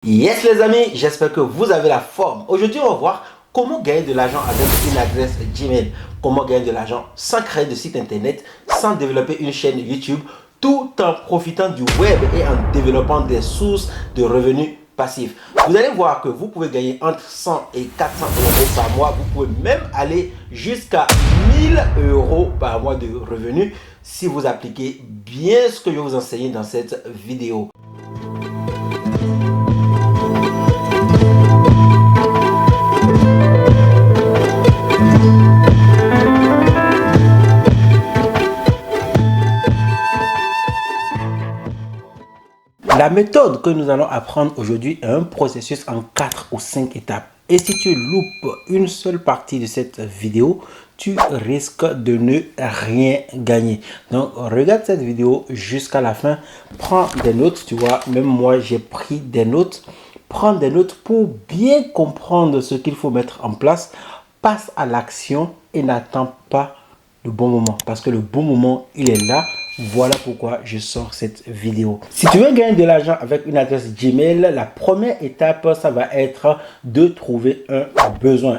Yes les amis, j'espère que vous avez la forme. Aujourd'hui, on va voir comment gagner de l'argent avec une adresse Gmail. Comment gagner de l'argent sans créer de site internet, sans développer une chaîne YouTube, tout en profitant du web et en développant des sources de revenus passifs. Vous allez voir que vous pouvez gagner entre 100 et 400 euros par mois. Vous pouvez même aller jusqu'à 1000 euros par mois de revenus si vous appliquez bien ce que je vais vous enseigner dans cette vidéo. La méthode que nous allons apprendre aujourd'hui est un processus en 4 ou 5 étapes. Et si tu loupes une seule partie de cette vidéo, tu risques de ne rien gagner. Donc, regarde cette vidéo jusqu'à la fin. Prends des notes, tu vois, même moi j'ai pris des notes. Prends des notes pour bien comprendre ce qu'il faut mettre en place. Passe à l'action et n'attends pas le bon moment. Parce que le bon moment, il est là. Voilà pourquoi je sors cette vidéo. Si tu veux gagner de l'argent avec une adresse Gmail, la première étape, ça va être de trouver un besoin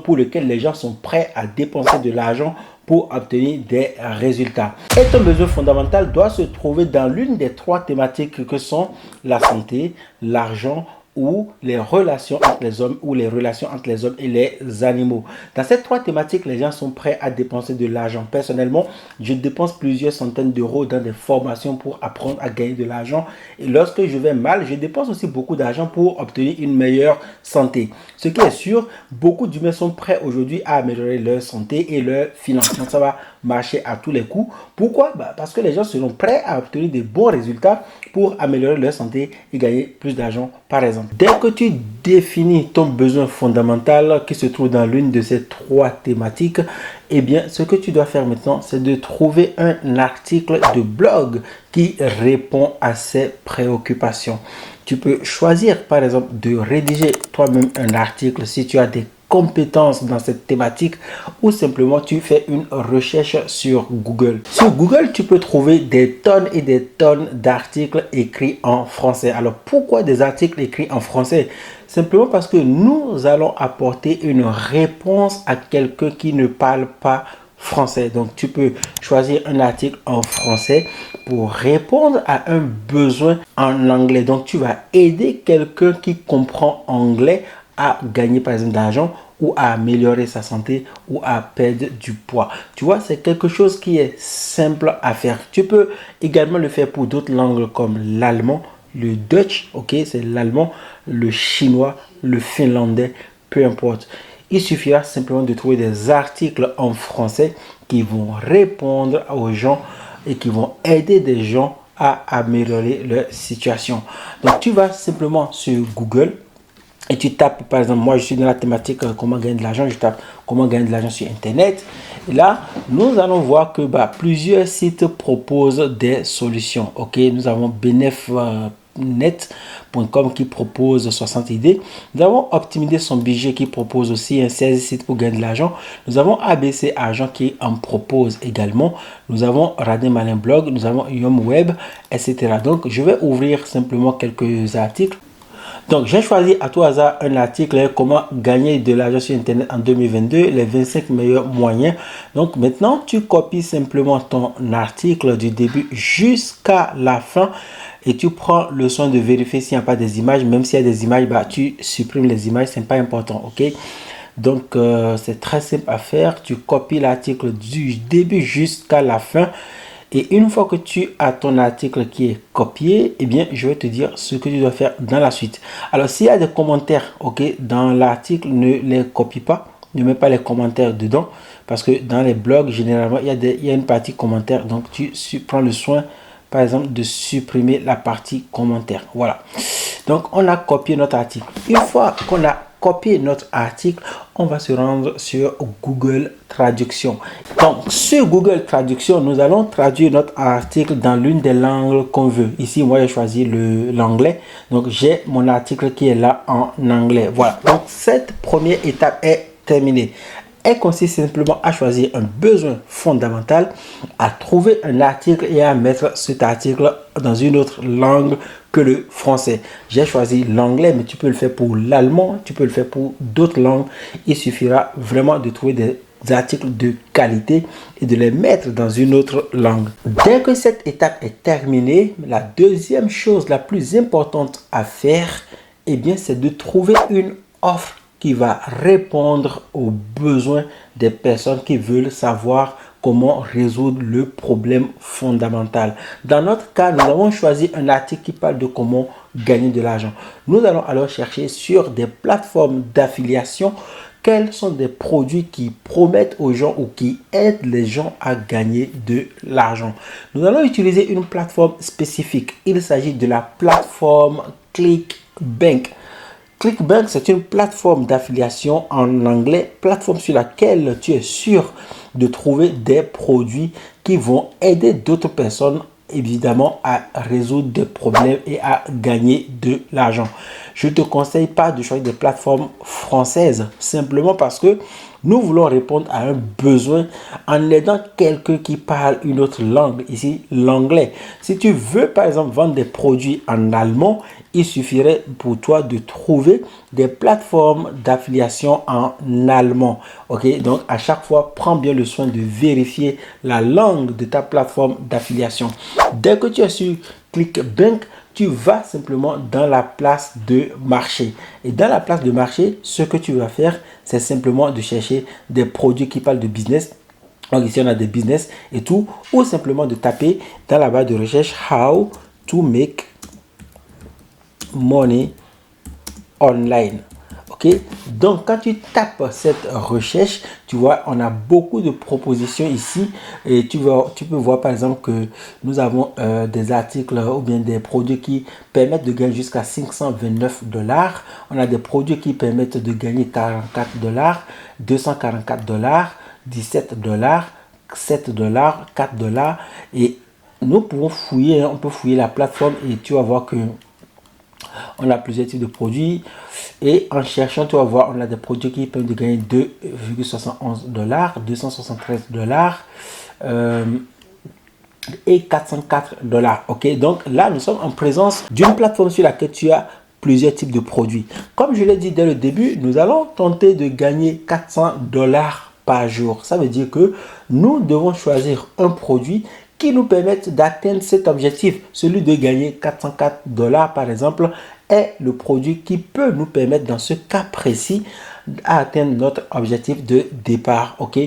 pour lequel les gens sont prêts à dépenser de l'argent pour obtenir des résultats. Et ton besoin fondamental doit se trouver dans l'une des 3 thématiques que sont la santé, l'argent ou les relations entre les hommes ou les relations entre les hommes et les animaux. Dans ces 3 thématiques, les gens sont prêts à dépenser de l'argent. Personnellement, je dépense plusieurs centaines d'euros dans des formations pour apprendre à gagner de l'argent. Et lorsque je vais mal, je dépense aussi beaucoup d'argent pour obtenir une meilleure santé. Ce qui est sûr, beaucoup d'humains sont prêts aujourd'hui à améliorer leur santé et leur financement. Ça va marcher à tous les coups. Pourquoi? Parce que les gens seront prêts à obtenir de bons résultats pour améliorer leur santé et gagner plus d'argent, par exemple. Dès que tu définis ton besoin fondamental qui se trouve dans l'une de ces 3 thématiques, eh bien, ce que tu dois faire maintenant, c'est de trouver un article de blog qui répond à ces préoccupations. Tu peux choisir, par exemple, de rédiger toi-même un article si tu as des compétences dans cette thématique ou simplement tu fais une recherche sur Google. Sur Google, tu peux trouver des tonnes et des tonnes d'articles écrits en français. Alors, pourquoi des articles écrits en français? Simplement parce que nous allons apporter une réponse à quelqu'un qui ne parle pas français. Donc, tu peux choisir un article en français pour répondre à un besoin en anglais. Donc, tu vas aider quelqu'un qui comprend anglais à gagner par exemple d'argent ou à améliorer sa santé ou à perdre du poids. Tu vois, c'est quelque chose qui est simple à faire. Tu peux également le faire pour d'autres langues comme l'allemand, le Dutch, ok, c'est l'allemand, le chinois, le finlandais, peu importe. Il suffira simplement de trouver des articles en français qui vont répondre aux gens et qui vont aider des gens à améliorer leur situation. Donc, tu vas simplement sur Google et tu tapes, par exemple, moi je suis dans la thématique comment gagner de l'argent, je tape comment gagner de l'argent sur Internet. Et là, nous allons voir que plusieurs sites proposent des solutions. Ok, nous avons benefnet.com qui propose 60 idées. Nous avons Optimiser son budget qui propose aussi 16 sites pour gagner de l'argent. Nous avons ABC Argent qui en propose également. Nous avons Radin Malin Blog, nous avons YumWeb, etc. Donc, je vais ouvrir simplement quelques articles. Donc, j'ai choisi à tout hasard un article comment gagner de l'argent sur Internet en 2022, les 25 meilleurs moyens. Donc, maintenant, tu copies simplement ton article du début jusqu'à la fin et tu prends le soin de vérifier s'il n'y a pas des images. Même s'il y a des images, tu supprimes les images, ce n'est pas important, ok? Donc, c'est très simple à faire. Tu copies l'article du début jusqu'à la fin. Et une fois que tu as ton article qui est copié, eh bien, je vais te dire ce que tu dois faire dans la suite. Alors, s'il y a des commentaires, ok, dans l'article, ne les copie pas. Ne mets pas les commentaires dedans. Parce que dans les blogs, généralement, il y a une partie commentaire. Donc, tu prends le soin, par exemple, de supprimer la partie commentaire. Voilà. Donc, on a copié notre article. Une fois qu'on a copier notre article, on va se rendre sur Google Traduction. Donc, sur Google Traduction, nous allons traduire notre article dans l'une des langues qu'on veut. Ici, moi, j'ai choisi l'anglais. Donc, j'ai mon article qui est là en anglais. Voilà. Donc, cette première étape est terminée. Elle consiste simplement à choisir un besoin fondamental, à trouver un article et à mettre cet article dans une autre langue que le français. J'ai choisi l'anglais, mais tu peux le faire pour l'allemand, tu peux le faire pour d'autres langues. Il suffira vraiment de trouver des articles de qualité et de les mettre dans une autre langue. Dès que cette étape est terminée, la deuxième chose la plus importante à faire, eh bien, c'est de trouver une offre qui va répondre aux besoins des personnes qui veulent savoir comment résoudre le problème fondamental. Dans notre cas, nous avons choisi un article qui parle de comment gagner de l'argent. Nous allons alors chercher sur des plateformes d'affiliation quels sont des produits qui promettent aux gens ou qui aident les gens à gagner de l'argent. Nous allons utiliser une plateforme spécifique. Il s'agit de la plateforme ClickBank. ClickBank, c'est une plateforme d'affiliation en anglais, plateforme sur laquelle tu es sûr de trouver des produits qui vont aider d'autres personnes évidemment à résoudre des problèmes et à gagner de l'argent. Je ne te conseille pas de choisir des plateformes françaises simplement parce que nous voulons répondre à un besoin en aidant quelqu'un qui parle une autre langue, ici l'anglais. Si tu veux par exemple vendre des produits en allemand, il suffirait pour toi de trouver des plateformes d'affiliation en allemand. Ok, donc à chaque fois, prends bien le soin de vérifier la langue de ta plateforme d'affiliation. Dès que tu es sur ClickBank, tu vas simplement dans la place de marché. Et dans la place de marché, ce que tu vas faire, c'est simplement de chercher des produits qui parlent de business. Donc ici, on a des business et tout. Ou simplement de taper dans la barre de recherche « How to make money online ». Ok, donc quand tu tapes cette recherche, tu vois, on a beaucoup de propositions ici et tu peux voir par exemple que nous avons des articles ou bien des produits qui permettent de gagner jusqu'à $529. On a des produits qui permettent de gagner $44, $244, $17, $7, $4 et nous pouvons fouiller, on peut fouiller la plateforme et tu vas voir que on a plusieurs types de produits et en cherchant, tu vas voir, on a des produits qui peuvent de gagner $2,71, $273 et $404. Ok, donc là, nous sommes en présence d'une plateforme sur laquelle tu as plusieurs types de produits. Comme je l'ai dit dès le début, nous allons tenter de gagner $400 par jour. Ça veut dire que nous devons choisir un produit qui nous permettent d'atteindre cet objectif. Celui de gagner $404 par exemple est le produit qui peut nous permettre dans ce cas précis d'atteindre notre objectif de départ. Ok,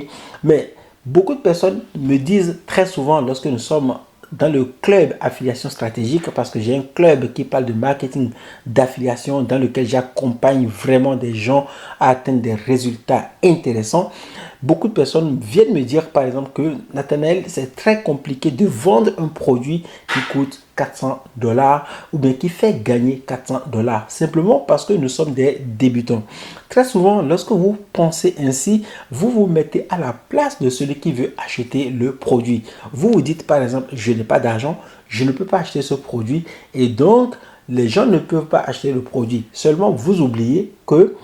mais beaucoup de personnes me disent très souvent lorsque nous sommes dans le club affiliation stratégique, parce que j'ai un club qui parle de marketing d'affiliation dans lequel j'accompagne vraiment des gens à atteindre des résultats intéressants. Beaucoup de personnes viennent me dire par exemple que Nathanaël, c'est très compliqué de vendre un produit qui coûte $400 ou bien qui fait gagner $400 simplement parce que nous sommes des débutants. Très souvent, lorsque vous pensez ainsi, vous vous mettez à la place de celui qui veut acheter le produit. Vous vous dites par exemple, je n'ai pas d'argent, je ne peux pas acheter ce produit et donc les gens ne peuvent pas acheter le produit. Seulement, vous oubliez que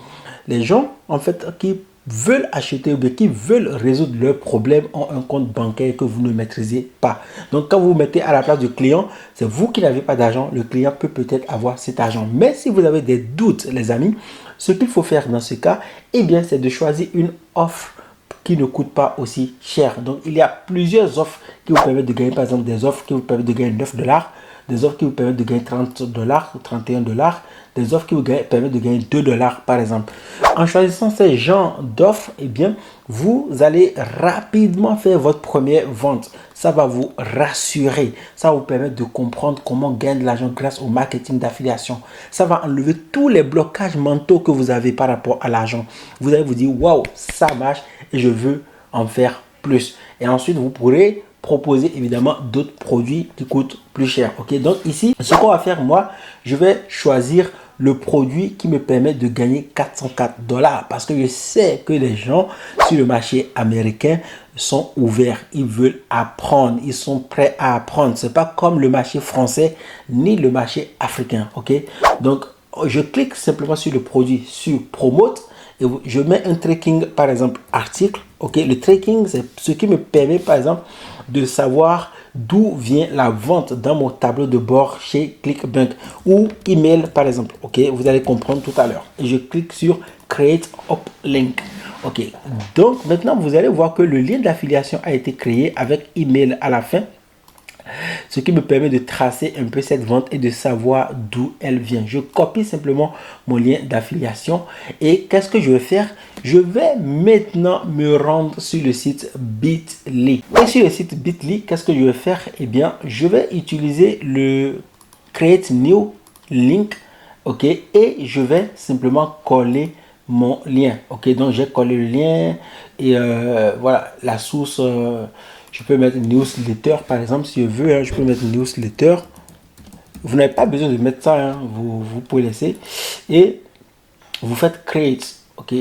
les gens en fait qui veulent acheter ou bien qui veulent résoudre leurs problèmes ont un compte bancaire que vous ne maîtrisez pas. Donc quand vous vous mettez à la place du client, c'est vous qui n'avez pas d'argent, le client peut peut-être avoir cet argent. Mais si vous avez des doutes, les amis, ce qu'il faut faire dans ce cas, eh bien, c'est de choisir une offre qui ne coûte pas aussi cher. Donc il y a plusieurs offres qui vous permettent de gagner, par exemple des offres qui vous permettent de gagner $9, des offres qui vous permettent de gagner $30 ou $31, des offres qui vous permettent de gagner $2 par exemple. En choisissant ces genres d'offres, eh bien, vous allez rapidement faire votre première vente. Ça va vous rassurer. Ça va vous permettre de comprendre comment gagner de l'argent grâce au marketing d'affiliation. Ça va enlever tous les blocages mentaux que vous avez par rapport à l'argent. Vous allez vous dire, waouh, ça marche et je veux en faire plus. Et ensuite, vous pourrez proposer évidemment d'autres produits qui coûtent plus cher. Ok, donc ici, ce qu'on va faire, moi, je vais choisir le produit qui me permet de gagner $404 parce que je sais que les gens sur le marché américain sont ouverts, ils veulent apprendre, ils sont prêts à apprendre. C'est pas comme le marché français ni le marché africain. Ok, donc je clique simplement sur le produit sur Promote et je mets un tracking, par exemple article. Ok, le tracking, c'est ce qui me permet par exemple de savoir d'où vient la vente dans mon tableau de bord chez ClickBank ou email par exemple. Ok, vous allez comprendre tout à l'heure. Et je clique sur Create Uplink. Ok, donc maintenant vous allez voir que le lien d'affiliation a été créé avec email à la fin, ce qui me permet de tracer un peu cette vente et de savoir d'où elle vient. Je copie simplement mon lien d'affiliation et qu'est-ce que je vais faire? Je vais maintenant me rendre sur le site Bitly. Et sur le site Bitly, qu'est-ce que je vais faire? Eh bien, je vais utiliser le Create New Link, ok, et je vais simplement coller mon lien. Ok, donc j'ai collé le lien et voilà la source. Je peux mettre newsletter par exemple si je veux, hein, je peux mettre newsletter. Vous n'avez pas besoin de mettre ça, hein, vous pouvez laisser et vous faites create. Ok,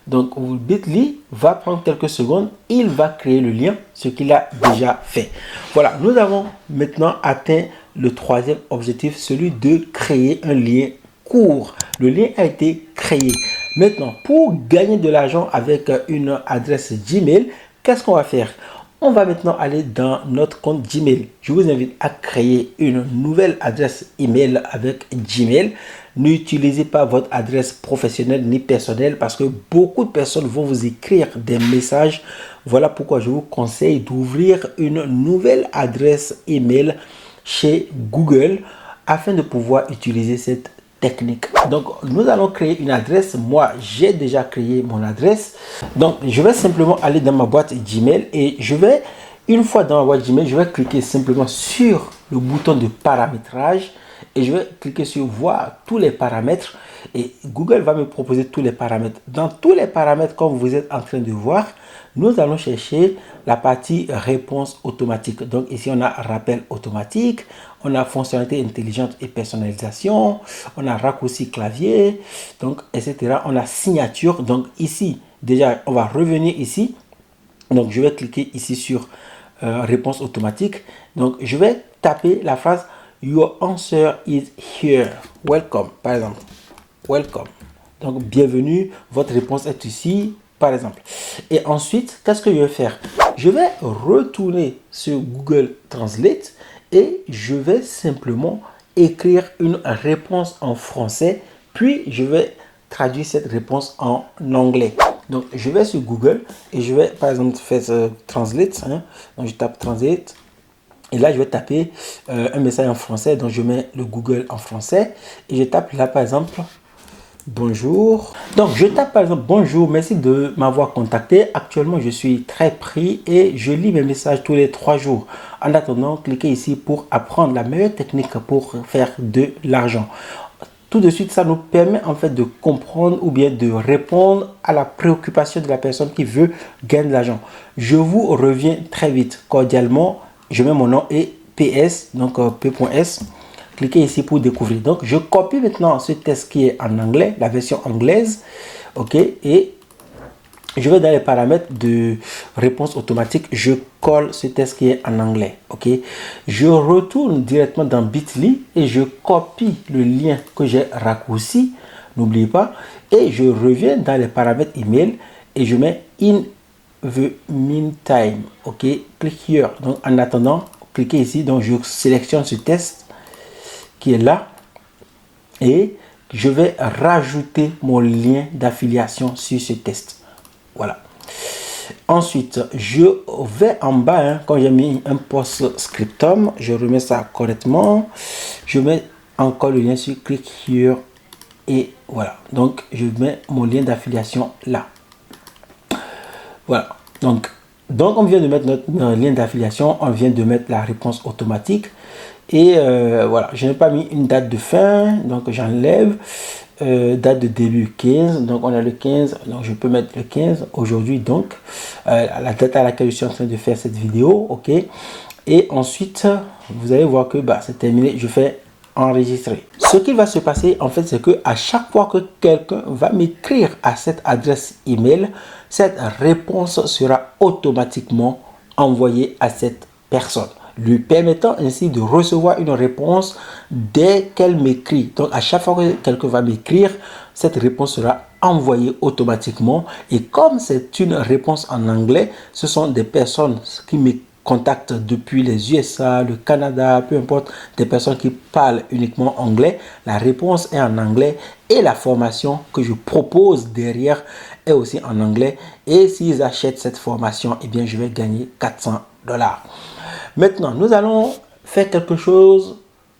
donc Bitly va prendre quelques secondes, il va créer le lien, ce qu'il a déjà fait. Voilà, nous avons maintenant atteint le troisième objectif, celui de créer un lien court. Le lien a été créé. Maintenant, pour gagner de l'argent avec une adresse Gmail, qu'est-ce qu'on va faire? On va maintenant aller dans notre compte Gmail. Je vous invite à créer une nouvelle adresse email avec Gmail. N'utilisez pas votre adresse professionnelle ni personnelle parce que beaucoup de personnes vont vous écrire des messages. Voilà pourquoi je vous conseille d'ouvrir une nouvelle adresse email chez Google afin de pouvoir utiliser cette technique. Donc nous allons créer une adresse. Moi j'ai déjà créé mon adresse, donc je vais simplement aller dans ma boîte Gmail et je vais, une fois dans ma boîte Gmail, je vais cliquer simplement sur le bouton de paramétrage et je vais cliquer sur voir tous les paramètres et Google va me proposer tous les paramètres. Dans tous les paramètres, comme vous êtes en train de voir, nous allons chercher la partie réponse automatique. Donc ici on a rappel automatique, on a fonctionnalité intelligente et personnalisation, on a raccourci clavier, donc etc. On a signature. Donc ici déjà on va revenir ici, donc je vais cliquer ici sur réponse automatique. Donc je vais taper la phrase your answer is here, welcome par exemple, welcome, donc bienvenue, votre réponse est ici par exemple. Et ensuite qu'est-ce que je vais faire? Je vais retourner sur Google Translate et je vais simplement écrire une réponse en français, puis je vais traduire cette réponse en anglais. Donc je vais sur Google et je vais par exemple faire Translate, hein. Donc je tape Translate et là je vais taper un message en français, donc je mets le Google en français et je tape là par exemple bonjour. Donc je tape par exemple bonjour, merci de m'avoir contacté. Actuellement je suis très pris et je lis mes messages tous les 3 jours. En attendant, cliquez ici pour apprendre la meilleure technique pour faire de l'argent. Tout de suite, ça nous permet en fait de comprendre ou bien de répondre à la préoccupation de la personne qui veut gagner de l'argent. Je vous reviens très vite. Cordialement, je mets mon nom et PS, donc P.S. Cliquez ici pour découvrir. Donc, je copie maintenant ce test qui est en anglais, la version anglaise. OK. Et je vais dans les paramètres de réponse automatique. Je colle ce test qui est en anglais. OK. Je retourne directement dans Bitly et je copie le lien que j'ai raccourci. N'oubliez pas. Et je reviens dans les paramètres email et je mets in the meantime. OK. Click here. Donc, en attendant, cliquez ici. Donc, je sélectionne ce test qui est là et je vais rajouter mon lien d'affiliation sur ce test. Voilà. Ensuite, je vais en bas, hein, quand j'ai mis un post-scriptum, je remets ça correctement. Je mets encore le lien sur click here et voilà. Donc, je mets mon lien d'affiliation là. Voilà. Donc, on vient de mettre notre lien d'affiliation, on vient de mettre la réponse automatique. Et voilà, je n'ai pas mis une date de fin, donc j'enlève. Date de début 15, donc on a le 15, donc je peux mettre le 15 aujourd'hui, donc la date à laquelle je suis en train de faire cette vidéo. OK, et ensuite vous allez voir que c'est terminé. Je fais enregistrer. Ce qui va se passer en fait, c'est que à chaque fois que quelqu'un va m'écrire à cette adresse email, cette réponse sera automatiquement envoyée à cette personne. lui permettant ainsi de recevoir une réponse dès qu'elle m'écrit. Donc à chaque fois que quelqu'un va m'écrire, cette réponse sera envoyée automatiquement. Et comme c'est une réponse en anglais, ce sont des personnes qui me contactent depuis les USA, le Canada, peu importe, des personnes qui parlent uniquement anglais. La réponse est en anglais et la formation que je propose derrière est aussi en anglais. Et s'ils achètent cette formation, eh bien, je vais gagner 400 $. Maintenant, nous allons faire quelque chose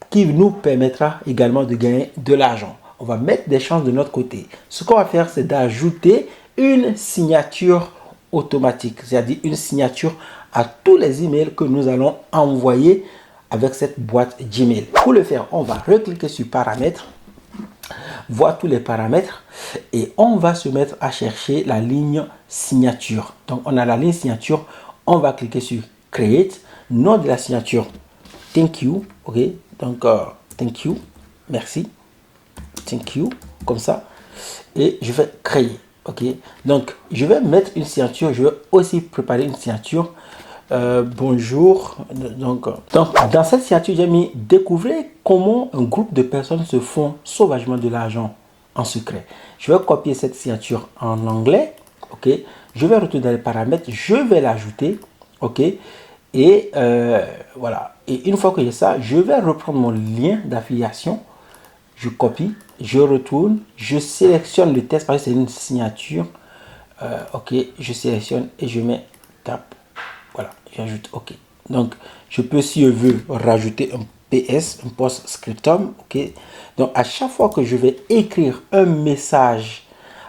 qui nous permettra également de gagner de l'argent. On va mettre des chances de notre côté. Ce qu'on va faire, c'est d'ajouter une signature automatique, c'est-à-dire une signature à tous les emails que nous allons envoyer avec cette boîte Gmail. Pour le faire, on va recliquer sur paramètres, voir tous les paramètres et on va se mettre à chercher la ligne signature. Donc, on a la ligne signature, on va cliquer sur Create, nom de la signature, Thank you, ok, donc Thank you, merci, Thank you, comme ça, et je vais créer, ok, donc je vais mettre une signature, je vais aussi préparer une signature, bonjour, donc dans cette signature, j'ai mis découvrir comment un groupe de personnes se font sauvagement de l'argent en secret. Je vais copier cette signature en anglais, ok, je vais retourner dans les paramètres, je vais l'ajouter, ok, et voilà, et une fois que j'ai ça, je vais reprendre mon lien d'affiliation, je copie, je retourne, je sélectionne le texte parce que c'est une signature, ok, je sélectionne et je mets tap, voilà, j'ajoute ok. Donc je peux, si je veux, rajouter un PS, un post-scriptum, ok. Donc à chaque fois que je vais écrire un message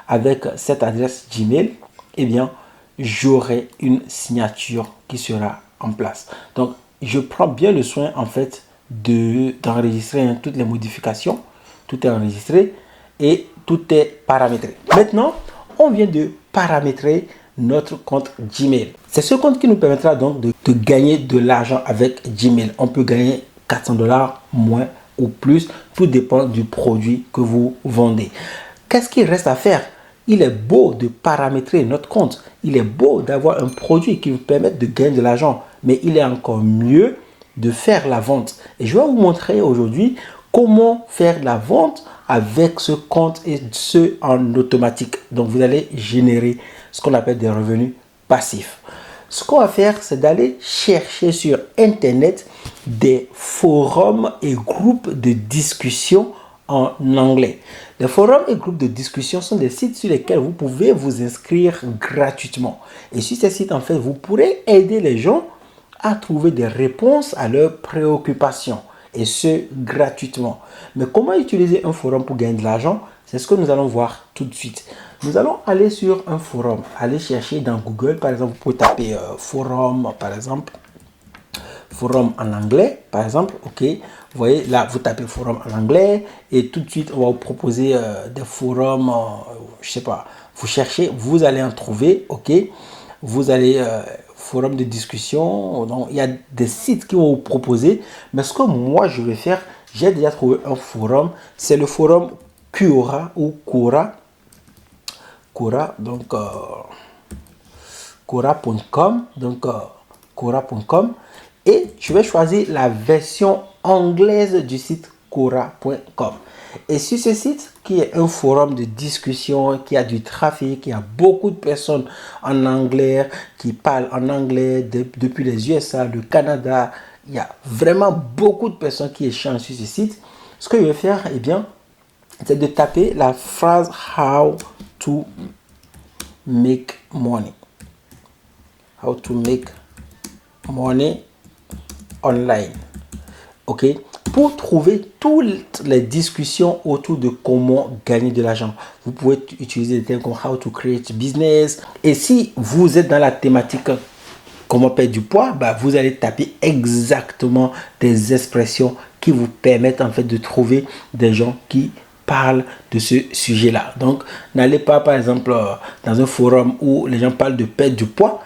avec cette adresse Gmail, eh bien j'aurai une signature qui sera en place. Donc je prends bien le soin en fait d'enregistrer toutes les modifications. Tout est enregistré et tout est paramétré. Maintenant, on vient de paramétrer notre compte Gmail. C'est ce compte qui nous permettra donc de gagner de l'argent avec Gmail. On peut gagner 400 $, moins ou plus. Tout dépend du produit que vous vendez. Qu'est-ce qu'il reste à faire? Il est beau de paramétrer notre compte. Il est beau d'avoir un produit qui vous permette de gagner de l'argent. Mais il est encore mieux de faire la vente. Et je vais vous montrer aujourd'hui comment faire la vente avec ce compte et ce en automatique. Donc, vous allez générer ce qu'on appelle des revenus passifs. Ce qu'on va faire, c'est d'aller chercher sur Internet des forums et groupes de discussion en anglais. Les forums et groupes de discussion sont des sites sur lesquels vous pouvez vous inscrire gratuitement. Et sur ces sites, en fait, vous pourrez aider les gens à trouver des réponses à leurs préoccupations. Et ce, gratuitement. Mais comment utiliser un forum pour gagner de l'argent? C'est ce que nous allons voir tout de suite. Nous allons aller sur un forum. Aller chercher dans Google, par exemple, vous pouvez taper forum, par exemple. Forum en anglais, par exemple, ok. Vous voyez, là, vous tapez forum en anglais et tout de suite, on va vous proposer des forums, je sais pas, vous cherchez, vous allez en trouver, ok. Vous allez, forum de discussion, donc il y a des sites qui vont vous proposer, mais ce que moi, je vais faire, j'ai déjà trouvé un forum, c'est le forum Quora ou Quora, donc Quora.com, donc Quora.com. Et je vais choisir la version anglaise du site Quora.com. Et sur ce site, qui est un forum de discussion, qui a du trafic, qui a beaucoup de personnes en anglais, qui parlent en anglais depuis les USA, le Canada, il y a vraiment beaucoup de personnes qui échangent sur ce site. Ce que je vais faire, eh bien, c'est de taper la phrase How to make money. How to make money online. Ok, pour trouver toutes les discussions autour de comment gagner de l'argent. Vous pouvez utiliser des termes comme how to create business. Et si vous êtes dans la thématique comment perdre du poids, bah, vous allez taper exactement des expressions qui vous permettent en fait de trouver des gens qui parlent de ce sujet-là. Donc, n'allez pas par exemple dans un forum où les gens parlent de perdre du poids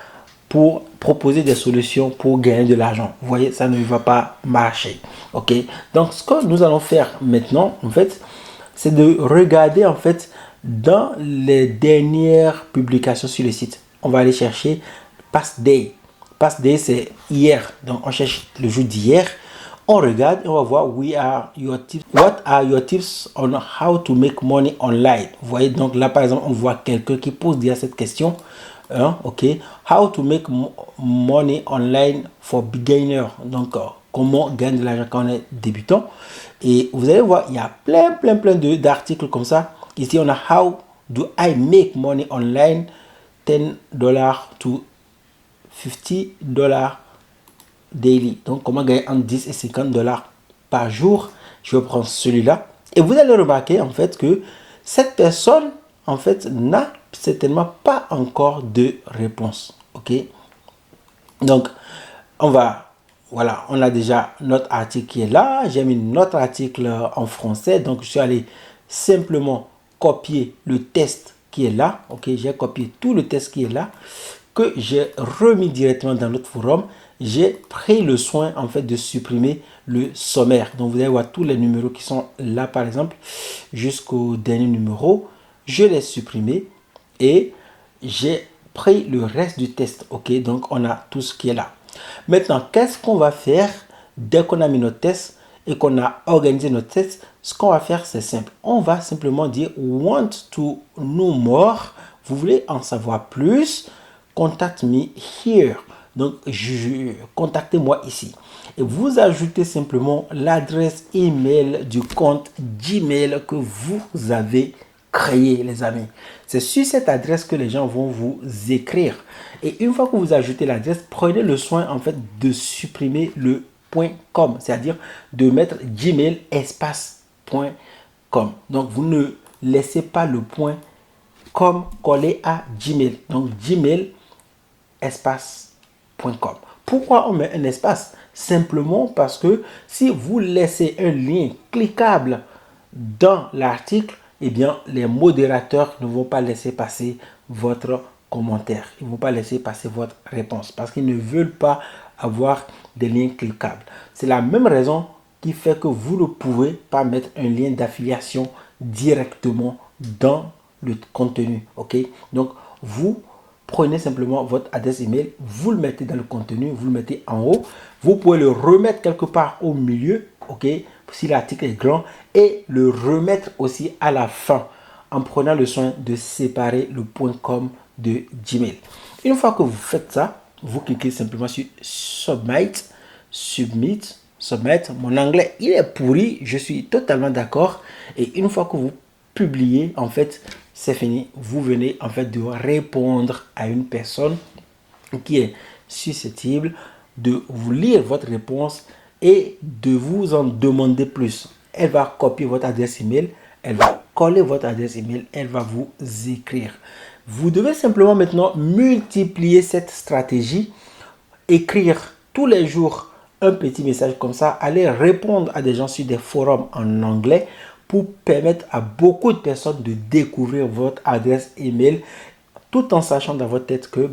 pour proposer des solutions pour gagner de l'argent. Vous voyez, ça ne va pas marcher. Ok, donc ce que nous allons faire maintenant, en fait, c'est de regarder en fait dans les dernières publications sur le site. On va aller chercher Past Day. Past day, c'est hier. Donc, on cherche le jour d'hier. On regarde et on va voir what are your tips on how to make money online. Vous voyez, donc là, par exemple, on voit quelqu'un qui pose déjà cette question. OK. How to make money online for beginner. Donc, comment gagner de l'argent quand on est débutant. Et vous allez voir, il y a plein d'articles comme ça. Ici, on a how do I make money online, $10 to $50 daily. Donc, comment gagner entre 10 et $50 par jour. Je vais prendre celui-là. Et vous allez remarquer, en fait, que cette personne, en fait, n'a certainement pas encore de réponse. OK? Donc, voilà, on a déjà notre article qui est là. J'ai mis notre article en français. Donc, je suis allé simplement copier le test qui est là. OK? J'ai copié tout le test qui est là, que j'ai remis directement dans notre forum. J'ai pris le soin en fait de supprimer le sommaire. Donc vous allez voir tous les numéros qui sont là par exemple jusqu'au dernier numéro. Je l'ai supprimé et j'ai pris le reste du test. OK, donc on a tout ce qui est là. Maintenant, qu'est-ce qu'on va faire dès qu'on a mis notre test et qu'on a organisé notre test? Ce qu'on va faire, c'est simple. On va simplement dire want to know more. Vous voulez en savoir plus? Contact me here. Donc, contactez-moi ici. Et vous ajoutez simplement l'adresse email du compte Gmail que vous avez créé, les amis. C'est sur cette adresse que les gens vont vous écrire. Et une fois que vous ajoutez l'adresse, prenez le soin en fait de supprimer le .com, c'est-à-dire de mettre Gmail espace .com. Donc, vous ne laissez pas le .com collé à Gmail. Donc, Gmail espace.com. Pourquoi on met un espace? Simplement parce que si vous laissez un lien cliquable dans l'article, eh bien, les modérateurs ne vont pas laisser passer votre commentaire. Ils ne vont pas laisser passer votre réponse parce qu'ils ne veulent pas avoir des liens cliquables. C'est la même raison qui fait que vous ne pouvez pas mettre un lien d'affiliation directement dans le contenu. OK? Donc, vous prenez simplement votre adresse email, vous le mettez dans le contenu, vous le mettez en haut. Vous pouvez le remettre quelque part au milieu, OK, si l'article est grand, et le remettre aussi à la fin en prenant le soin de séparer le .com de Gmail. Une fois que vous faites ça, vous cliquez simplement sur Submit. Mon anglais, il est pourri, je suis totalement d'accord. Et une fois que vous publiez, en fait, c'est fini. Vous venez en fait de répondre à une personne qui est susceptible de vous lire votre réponse et de vous en demander plus. Elle va copier votre adresse email, elle va coller votre adresse email, elle va vous écrire. Vous devez simplement maintenant multiplier cette stratégie, écrire tous les jours un petit message comme ça, aller répondre à des gens sur des forums en anglais pour permettre à beaucoup de personnes de découvrir votre adresse email tout en sachant dans votre tête que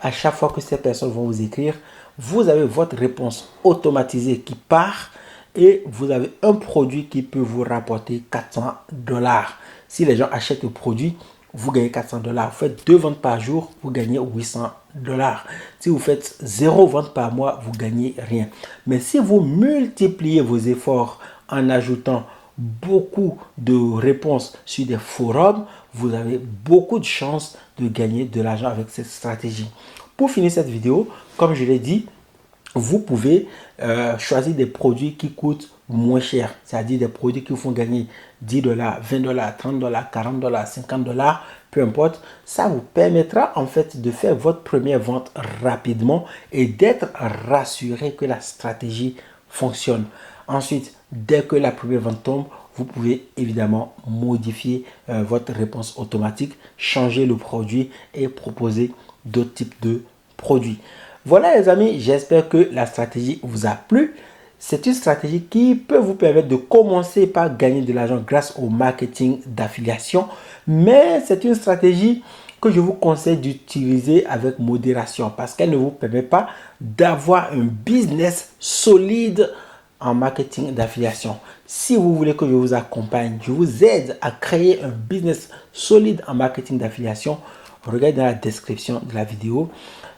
à chaque fois que ces personnes vont vous écrire, vous avez votre réponse automatisée qui part et vous avez un produit qui peut vous rapporter $400. Si les gens achètent le produit, vous gagnez $400. Vous faites 2 ventes par jour, vous gagnez $800. Si vous faites 0 vente par mois, vous gagnez rien. Mais si vous multipliez vos efforts en ajoutant beaucoup de réponses sur des forums, vous avez beaucoup de chances de gagner de l'argent avec cette stratégie. Pour finir cette vidéo, comme je l'ai dit, vous pouvez choisir des produits qui coûtent moins cher, c'est-à-dire des produits qui vous font gagner $10, $20, $30, $40, $50, peu importe. Ça vous permettra en fait de faire votre première vente rapidement et d'être rassuré que la stratégie fonctionne. Ensuite, dès que la première vente tombe, vous pouvez évidemment modifier votre réponse automatique, changer le produit et proposer d'autres types de produits. Voilà les amis, j'espère que la stratégie vous a plu. C'est une stratégie qui peut vous permettre de commencer par gagner de l'argent grâce au marketing d'affiliation. Mais c'est une stratégie que je vous conseille d'utiliser avec modération parce qu'elle ne vous permet pas d'avoir un business solide en marketing d'affiliation. Si vous voulez que je vous accompagne, je vous aide à créer un business solide en marketing d'affiliation, regardez dans la description de la vidéo.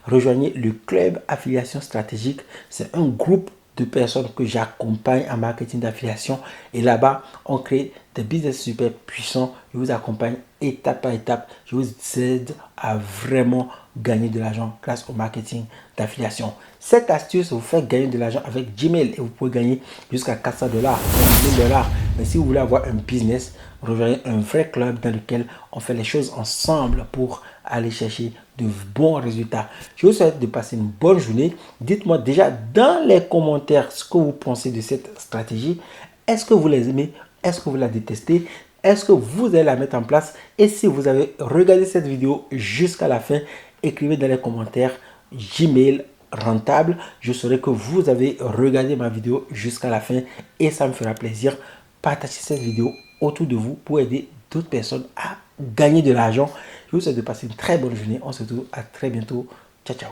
rejoignez le club affiliation stratégique. C'est un groupe de personnes que j'accompagne en marketing d'affiliation. Et là-bas, on crée des business super puissants. Je vous accompagne étape par étape. Je vous aide à vraiment gagner de l'argent grâce au marketing d'affiliation. Cette astuce vous fait gagner de l'argent avec Gmail et vous pouvez gagner jusqu'à 400 $, 1000 $. Mais si vous voulez avoir un business, rejoignez un vrai club dans lequel on fait les choses ensemble pour aller chercher de bons résultats. Je vous souhaite de passer une bonne journée. Dites-moi déjà dans les commentaires ce que vous pensez de cette stratégie. Est-ce que vous les aimez? Est-ce que vous la détestez? Est-ce que vous allez la mettre en place? Et si vous avez regardé cette vidéo jusqu'à la fin, écrivez dans les commentaires Gmail rentable. Je saurai que vous avez regardé ma vidéo jusqu'à la fin et ça me fera plaisir. Partagez cette vidéo autour de vous pour aider d'autres personnes à gagner de l'argent. Je vous souhaite de passer une très bonne journée. On se retrouve à très bientôt. Ciao, ciao.